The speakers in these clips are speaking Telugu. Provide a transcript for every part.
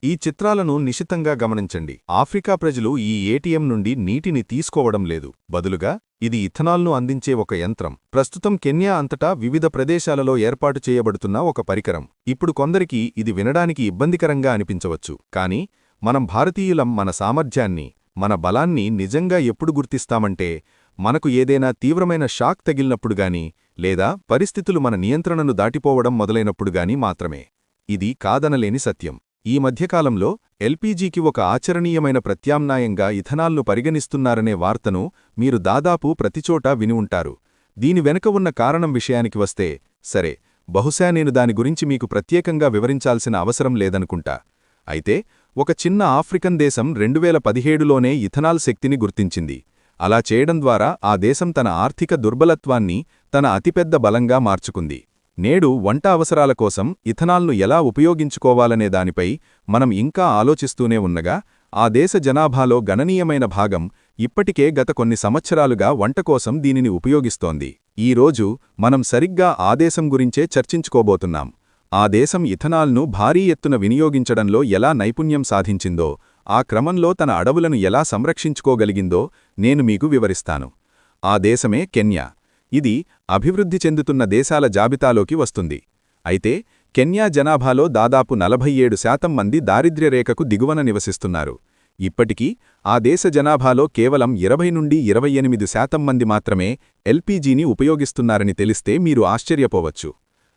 ఈ చిత్రాలను నిశితంగా గమనించండి. ఆఫ్రికా ప్రజలు ఈ ఏటీఎం నుండి నీటిని తీసుకోవడం లేదు, బదులుగా ఇది ఇథనాల్ను అందించే ఒక యంత్రం. ప్రస్తుతం కెన్యా అంతటా వివిధ ప్రదేశాలలో ఏర్పాటు చేయబడుతున్న ఒక పరికరం. ఇప్పుడు కొందరికి ఇది వినడానికి ఇబ్బందికరంగా అనిపించవచ్చు, కానీ మనం భారతీయులం మన సామర్థ్యాన్ని, మన బలాన్ని నిజంగా ఎప్పుడు గుర్తిస్తామంటే మనకు ఏదైనా తీవ్రమైన షాక్ తగిలినప్పుడుగాని, లేదా పరిస్థితులు మన నియంత్రణను దాటిపోవడం మొదలైనప్పుడుగాని మాత్రమే. ఇది కాదనలేని సత్యం. ఈ మధ్యకాలంలో ఎల్పీజీకి ఒక ఆచరణీయమైన ప్రత్యామ్నాయంగా ఇథనాల్ను పరిగణిస్తున్నారనే వార్తను మీరు దాదాపు ప్రతిచోటా విని ఉంటారు. దీని వెనుక ఉన్న కారణం విషయానికి వస్తే, సరే, బహుశా నేను దాని గురించి మీకు ప్రత్యేకంగా వివరించాల్సిన అవసరం లేదనుకుంటా. అయితే ఒక చిన్న ఆఫ్రికన్ దేశం 2017లోనే ఇథనాల్ శక్తిని గుర్తించింది. అలా చేయడం ద్వారా ఆ దేశం తన ఆర్థిక దుర్బలత్వాన్ని తన అతిపెద్ద బలంగా మార్చుకుంది. నేడు వంట అవసరాల కోసం ఇథనాల్ను ఎలా ఉపయోగించుకోవాలనే దానిపై మనం ఇంకా ఆలోచిస్తూనే ఉన్నగా, ఆ దేశ జనాభాలో గణనీయమైన భాగం ఇప్పటికే గత కొన్ని సంవత్సరాలుగా వంట కోసం దీనిని ఉపయోగిస్తోంది. ఈరోజు మనం సరిగ్గా ఆ దేశం గురించే చర్చించుకోబోతున్నాం. ఆ దేశం ఇథనాల్ను భారీ ఎత్తున వినియోగించడంలో ఎలా నైపుణ్యం సాధించిందో, ఆ క్రమంలో తన అడవులను ఎలా సంరక్షించుకోగలిగిందో నేను మీకు వివరిస్తాను. ఆ దేశమే కెన్యా. ఇది అభివృద్ధి చెందుతున్న దేశాల జాబితాలోకి వస్తుంది. అయితే కెన్యా జనాభాలో దాదాపు 47% మంది దారిద్ర్యరేఖకు దిగువన నివసిస్తున్నారు. ఇప్పటికీ ఆ దేశ జనాభాలో కేవలం 20 నుండి 28% మంది మాత్రమే ఎల్పీజీని ఉపయోగిస్తున్నారని తెలిస్తే మీరు ఆశ్చర్యపోవచ్చు.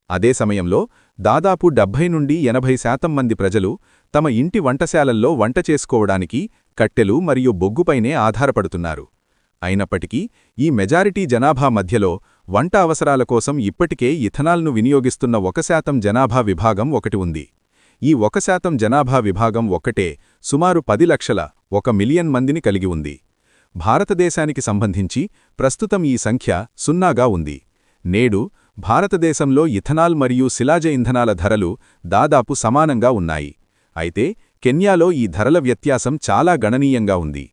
అదే సమయంలో దాదాపు 70 నుండి 80% మంది ప్రజలు తమ ఇంటి వంటశాలల్లో వంట చేసుకోవడానికి కట్టెలు మరియు బొగ్గుపైనే ఆధారపడుతున్నారు. అయినప్పటికీ ఈ మెజారిటీ జనాభా మధ్యలో వంట అవసరాల కోసం ఇప్పటికే ఇథనాల్ను వినియోగిస్తున్న 1% జనాభా విభాగం ఒకటి ఉంది. ఈ 1% జనాభా విభాగం ఒక్కటే సుమారు 10 లక్షల 1 మిలియన్ మందిని కలిగి ఉంది. భారతదేశానికి సంబంధించి ప్రస్తుతం ఈ సంఖ్య 0గా ఉంది. నేడు భారతదేశంలో ఇథనాల్ మరియు శిలాజ ఇంధనాల ధరలు దాదాపు సమానంగా ఉన్నాయి. అయితే కెన్యాలో ఈ ధరల వ్యత్యాసం చాలా గణనీయంగా ఉంది.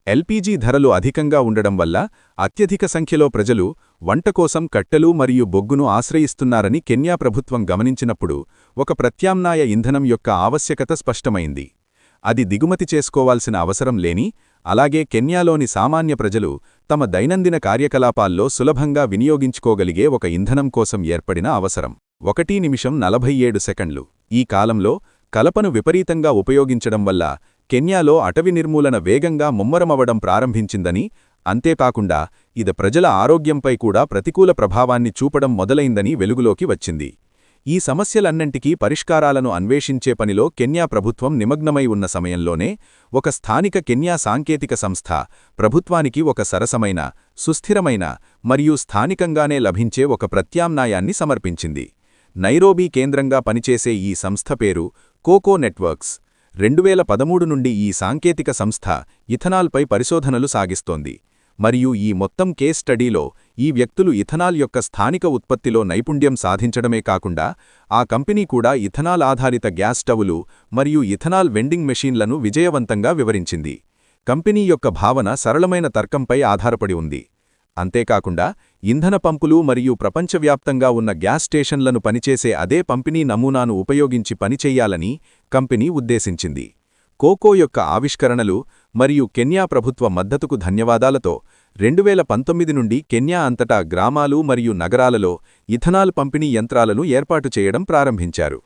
ఎల్పీజీ ధరలు అధికంగా ఉండడం వల్ల అత్యధిక సంఖ్యలో ప్రజలు వంట కోసం కట్టెలు మరియు బొగ్గును ఆశ్రయిస్తున్నారని కెన్యా ప్రభుత్వం గమనించినప్పుడు ఒక ప్రత్యామ్నాయ ఇంధనం యొక్క ఆవశ్యకత స్పష్టమైంది. అది దిగుమతి చేసుకోవాల్సిన అవసరం లేని, అలాగే కెన్యాలోని సామాన్య ప్రజలు తమ దైనందిన కార్యకలాపాల్లో సులభంగా వినియోగించుకోగలిగే ఒక ఇంధనం కోసం ఏర్పడిన అవసరం. 1:47 ఈ కాలంలో కలపను విపరీతంగా ఉపయోగించడం వల్ల కెన్యాలో అటవీ నిర్మూలన వేగంగా ముమ్మరమవడం ప్రారంభించిందని, అంతేకాకుండా ఇది ప్రజల ఆరోగ్యంపై కూడా ప్రతికూల ప్రభావాన్ని చూపడం మొదలైందని వెలుగులోకి వచ్చింది. ఈ సమస్యలన్నింటికీ పరిష్కారాలను అన్వేషించే పనిలో కెన్యా ప్రభుత్వం నిమగ్నమై ఉన్న సమయంలోనే ఒక స్థానిక కెన్యా సాంకేతిక సంస్థ ప్రభుత్వానికి ఒక సరసమైన, సుస్థిరమైన మరియు స్థానికంగానే లభించే ఒక ప్రత్యామ్నాయాన్ని సమర్పించింది. నైరోబీ కేంద్రంగా పనిచేసే ఈ సంస్థ పేరు కోకో నెట్వర్క్స్. 2013 నుండి ఈ సాంకేతిక సంస్థ ఇథనాల్పై పరిశోధనలు సాగిస్తోంది. మరియు ఈ మొత్తం కేస్ స్టడీలో ఈ వ్యక్తులు ఇథనాల్ యొక్క స్థానిక ఉత్పత్తిలో నైపుణ్యం సాధించడమే కాకుండా ఆ కంపెనీ కూడా ఇథనాల్ ఆధారిత గ్యాస్ స్టవ్లు మరియు ఇథనాల్ వెండింగ్ మెషీన్లను విజయవంతంగా వివరించింది. కంపెనీ యొక్క భావన సరళమైన తర్కంపై ఆధారపడి ఉంది. అంతేకాకుండా ఇంధన పంపులు మరియు ప్రపంచవ్యాప్తంగా ఉన్న గ్యాస్ స్టేషన్లను పనిచేసే అదే పంపిణీ నమూనాను ఉపయోగించి పనిచెయ్యాలని కంపెనీ ఉద్దేశించింది. కోకో యొక్క ఆవిష్కరణలు మరియు కెన్యా ప్రభుత్వ మద్దతుకు ధన్యవాదాలతో 2019 నుండి కెన్యా అంతటా గ్రామాలు మరియు నగరాలలో ఇథనాల్ పంపిణీ యంత్రాలను ఏర్పాటు చేయడం ప్రారంభించారు.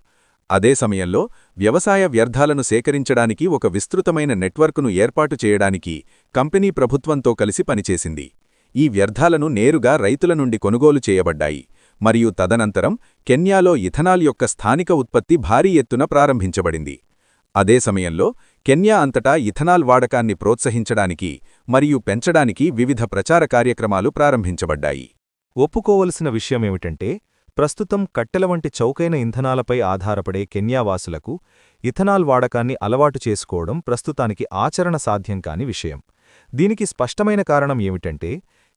అదే సమయంలో వ్యవసాయ వ్యర్థాలను సేకరించడానికి ఒక విస్తృతమైన నెట్వర్క్ను ఏర్పాటు చేయడానికి కంపెనీ ప్రభుత్వంతో కలిసి పనిచేసింది. ఈ వ్యర్థాలను నేరుగా రైతుల నుండి కొనుగోలు చేయబడ్డాయి మరియు తదనంతరం కెన్యాలో ఇథనాల్ యొక్క స్థానిక ఉత్పత్తి భారీ ఎత్తున ప్రారంభించబడింది. అదే సమయంలో కెన్యా అంతటా ఇథనాల్ వాడకాన్ని ప్రోత్సహించడానికి మరియు పెంచడానికి వివిధ ప్రచార కార్యక్రమాలు ప్రారంభించబడ్డాయి. ఒప్పుకోవలసిన విషయమేమిటంటే, ప్రస్తుతం కట్టెల వంటి చౌకైన ఇంధనాలపై ఆధారపడే కెన్యావాసులకు ఇథనాల్ వాడకాన్ని అలవాటు చేసుకోవడం ప్రస్తుతానికి ఆచరణ సాధ్యం కాని విషయం. దీనికి స్పష్టమైన కారణం ఏమిటంటే,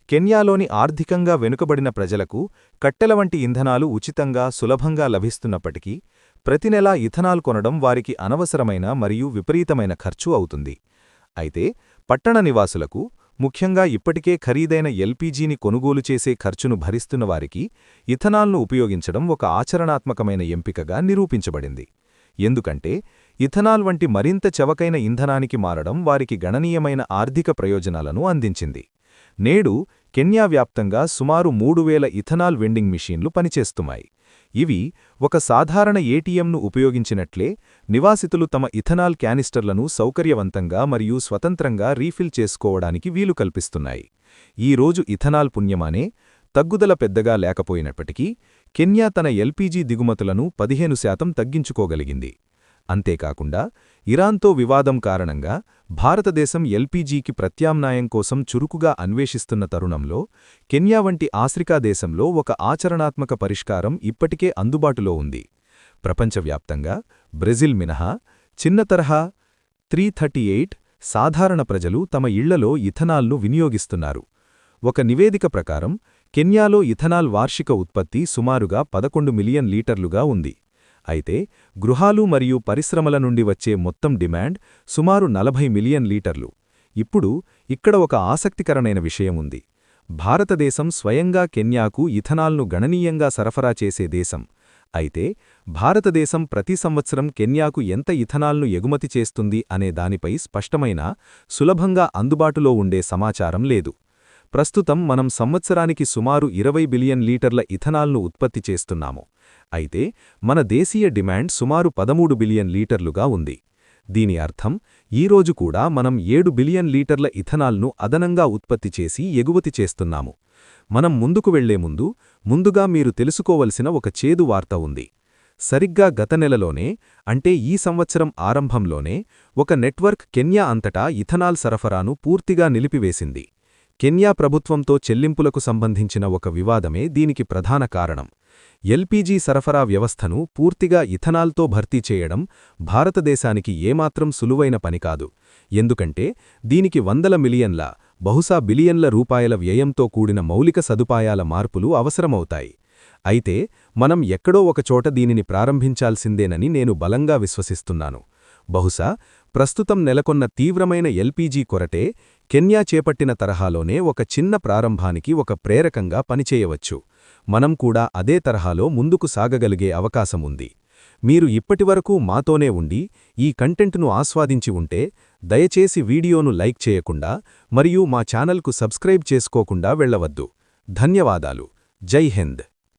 కెన్యాలోని ఆర్థికంగా వెనుకబడిన ప్రజలకు కట్టెల వంటి ఇంధనాలు ఉచితంగా, సులభంగా లభిస్తున్నప్పటికీ ప్రతి నెలా ఇథనాల్ కొనడం వారికి అనవసరమైన మరియు విపరీతమైన ఖర్చు అవుతుంది. అయితే పట్టణ నివాసులకు, ముఖ్యంగా ఇప్పటికే ఖరీదైన ఎల్పీజీని కొనుగోలు చేసే ఖర్చును భరిస్తున్న వారికి ఇథనాల్ను ఉపయోగించడం ఒక ఆచరణాత్మకమైన ఎంపికగా నిరూపించబడింది. ఎందుకంటే ఇథనాల్ వంటి మరింత చవకైన ఇంధనానికి మారడం వారికి గణనీయమైన ఆర్థిక ప్రయోజనాలను అందించింది. నేడు కెన్యా వ్యాప్తంగా సుమారు 3000 ఇథనాల్ వెండింగ్ మిషన్లు పనిచేస్తున్నాయి. ఇవి ఒక సాధారణ ఏటీఎంను ఉపయోగించినట్లే నివాసితులు తమ ఇథనాల్ క్యానిస్టర్లను సౌకర్యవంతంగా మరియు స్వతంత్రంగా రీఫిల్ చేసుకోవడానికి వీలు కల్పిస్తున్నాయి. ఈ రోజు ఇథనాల్ పుణ్యమానే తగ్గుదల పెద్దగా లేకపోయినప్పటికీ కెన్యా తన ఎల్పీజీ దిగుమతులను 15% తగ్గించుకోగలిగింది. అంతేకాకుండా ఇరాన్తో వివాదం కారణంగా భారతదేశం ఎల్పీజీకి ప్రత్యామ్నాయం కోసం చురుకుగా అన్వేషిస్తున్న తరుణంలో కెన్యా వంటి ఆఫ్రికా దేశంలో ఒక ఆచరణాత్మక పరిష్కారం ఇప్పటికే అందుబాటులో ఉంది. ప్రపంచవ్యాప్తంగా బ్రెజిల్ మినహా చిన్న తరహా 338 సాధారణ ప్రజలు తమ ఇళ్లలో ఇథనాల్ను వినియోగిస్తున్నారు. ఒక నివేదిక ప్రకారం కెన్యాలో ఇథనాల్ వార్షిక ఉత్పత్తి సుమారుగా 11 మిలియన్ లీటర్లుగా ఉంది. అయితే గృహాలు మరియు పరిశ్రమల నుండి వచ్చే మొత్తం డిమాండ్ సుమారు 40 మిలియన్ లీటర్లు. ఇప్పుడు ఇక్కడ ఒక ఆసక్తికరమైన విషయం ఉంది. భారతదేశం స్వయంగా కెన్యాకు ఇథనాల్ను గణనీయంగా సరఫరా చేసే దేశం. అయితే భారతదేశం ప్రతి సంవత్సరం కెన్యాకు ఎంత ఇథనాల్ను ఎగుమతి చేస్తుంది అనే దానిపై స్పష్టమైన, సులభంగా అందుబాటులో ఉండే సమాచారం లేదు. ప్రస్తుతం మనం సంవత్సరానికి సుమారు 20 బిలియన్ లీటర్ల ఇథనాల్ను ఉత్పత్తి చేస్తున్నాము. అయితే మన దేశీయ డిమాండ్ సుమారు 13 బిలియన్ లీటర్లుగా ఉంది. దీని అర్థం ఈరోజు కూడా మనం 7 బిలియన్ లీటర్ల ఇథనాల్ను అదనంగా ఉత్పత్తి చేసి ఎగుమతి చేస్తున్నాము. మనం ముందుకు వెళ్లే ముందుగా మీరు తెలుసుకోవలసిన ఒక చేదు వార్త ఉంది. సరిగ్గా గత నెలలోనే, అంటే ఈ సంవత్సరం ఆరంభంలోనే, ఒక నెట్వర్క్ కెన్యా అంతటా ఇథనాల్ సరఫరాను పూర్తిగా నిలిపివేసింది. కెన్యా ప్రభుత్వంతో చెల్లింపులకు సంబంధించిన ఒక వివాదమే దీనికి ప్రధాన కారణం. ఎల్పీజీ సరఫరా వ్యవస్థను పూర్తిగా ఇథనాల్తో భర్తీ చేయడం భారతదేశానికి ఏమాత్రం సులువైన పనికాదు. ఎందుకంటే దీనికి వందల మిలియన్ల, బహుశా బిలియన్ల రూపాయల వ్యయంతో కూడిన మౌలిక సదుపాయాల మార్పులు అవసరమవుతాయి. అయితే మనం ఎక్కడో ఒకచోట దీనిని ప్రారంభించాల్సిందేనని నేను బలంగా విశ్వసిస్తున్నాను. బహుశా ప్రస్తుతం నెలకొన్న తీవ్రమైన ఎల్పీజీ కొరటే కెన్యా చేపట్టిన తరహాలోనే ఒక చిన్న ప్రారంభానికి ఒక ప్రేరకంగా పనిచేయవచ్చు. మనం కూడా అదే తరహాలో ముందుకు సాగగలిగే అవకాశముంది. మీరు ఇప్పటివరకు మాతోనే ఉండి ఈ కంటెంట్ను ఆస్వాదించి ఉంటే దయచేసి వీడియోను లైక్ చేయకుండా మరియు మా ఛానల్కు సబ్స్క్రైబ్ చేసుకోకుండా వెళ్ళవద్దు. ధన్యవాదాలు. జై హింద్.